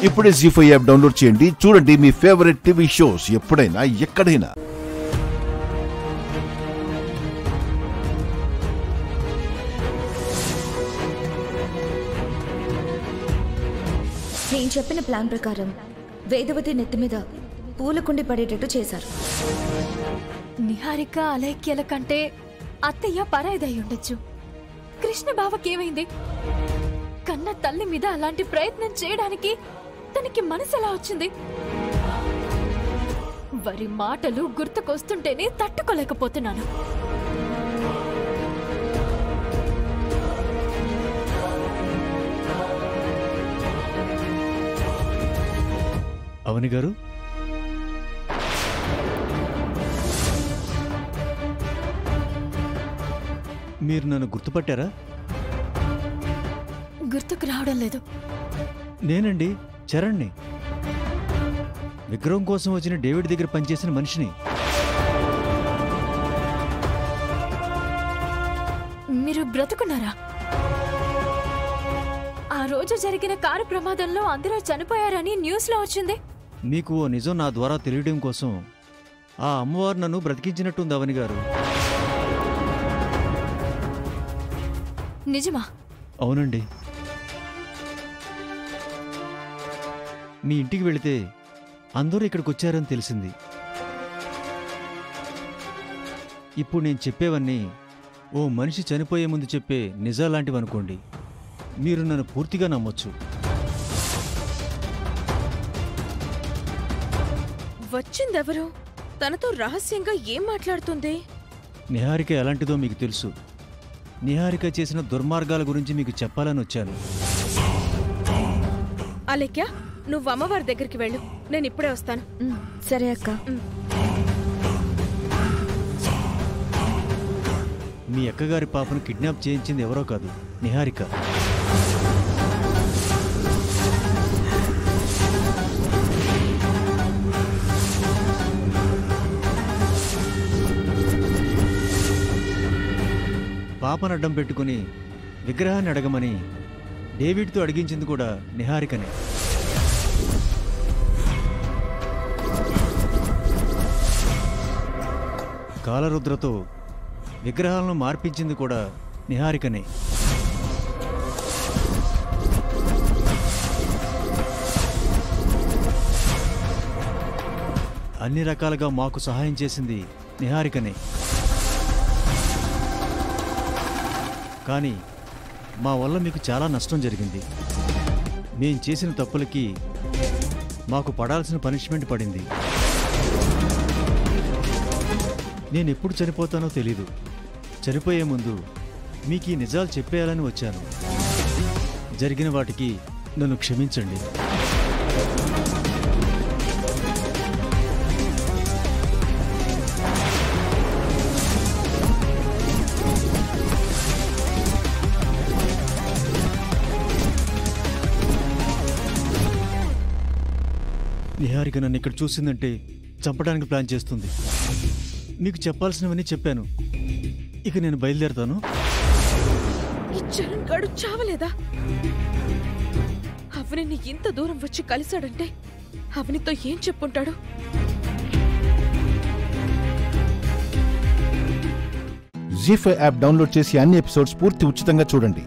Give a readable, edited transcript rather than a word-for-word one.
ఇప్పుడే జీ5 app download చేయండి. చూడండి మీ ఫేవరెట్ టీవీ షోస్ ఎప్పుడైనా ఎక్కడైనా. నేను చెప్పిన ప్లాన్ ప్రకారం వేదవతి నెత్తి మీద పూలకుండి పడేటట్టు చేశారు. నిహారిక అలైక్యల కంటే అత్తయ్య పరాయిదై ఉండొచ్చు. కృష్ణ బావకేమైంది? కన్న తల్లి మీద అలాంటి ప్రయత్నం చేయడానికి తనకి మనసు ఎలా వచ్చింది? వారి మాటలు గుర్తుకొస్తుంటేనే తట్టుకోలేకపోతున్నాను. అవని గారు, మీరు నన్ను గుర్తుపట్టారా? గుర్తుకు రావడం లేదు. నేనండి, చరణ్ని. విగ్రహం కోసం వచ్చిన డేవిడ్ దగ్గర పనిచేసిన మనిషిని. మీరు బ్రతుకున్నారా? ఆ రోజు జరిగిన కారు ప్రమాదంలో అందరూ చనిపోయారని న్యూస్లో వచ్చింది. మీకు ఓ నిజం నా ద్వారా తెలియడం కోసం ఆ అమ్మవారు నన్ను బ్రతికించినట్టుంది అవని గారు. నిజమా? అవునండి. మీ ఇంటికి వెళితే అందరూ ఇక్కడికి వచ్చారని తెలిసింది. ఇప్పుడు నేను చెప్పేవన్నీ ఓ మనిషి చనిపోయే ముందు చెప్పే నిజాలాంటివనుకోండి. మీరు నన్ను పూర్తిగా నమ్మొచ్చు. వచ్చిందెవరు? తనతో రహస్యంగా ఏం మాట్లాడుతుంది? నిహారిక ఎలాంటిదో మీకు తెలుసు. నిహారిక చేసిన దుర్మార్గాల గురించి మీకు చెప్పాలని వచ్చాను. అలేఖ్య, నువ్వు అమ్మవారి దగ్గరికి వెళ్ళు. నేను ఇప్పుడే వస్తాను. సరే అక్క. మీ అక్కగారి పాపను కిడ్నాప్ చేయించింది ఎవరో కాదు, నిహారిక. పాపను అడ్డం పెట్టుకుని విగ్రహాన్ని అడగమని డేవిడ్తో అడిగించింది కూడా నిహారికనే. కాలరుద్రతో విగ్రహాలను మార్పించింది కూడా నిహారికనే. అన్ని రకాలుగా మాకు సహాయం చేసింది నిహారికనే. కానీ మా వల్ల మీకు చాలా నష్టం జరిగింది. మేం చేసిన తప్పులకి మాకు పడాల్సిన పనిష్మెంట్ పడింది. నేను ఎప్పుడు చనిపోతానో తెలీదు. చనిపోయే ముందు మీకు ఈ నిజాలు చెప్పేయాలని వచ్చాను. జరిగిన వాటికి నన్ను క్షమించండి. నిహారిక నన్ను ఇక్కడ చూసిందంటే చంపడానికి ప్లాన్ చేస్తుంది. మీకు చెప్పాల్సినవన్నీ చెప్పాను. ఇక నేను బయలుదేరుతాను. ఈ చరణ్ గాడు చావలేదా? అవనిని ఇంత దూరం వచ్చి కలిశాడంటే అవనితో ఏం చెప్పుంటాడు? జీ5 యాప్ డౌన్లోడ్ చేసి అన్ని ఎపిసోడ్స్ పూర్తి ఉచితంగా చూడండి.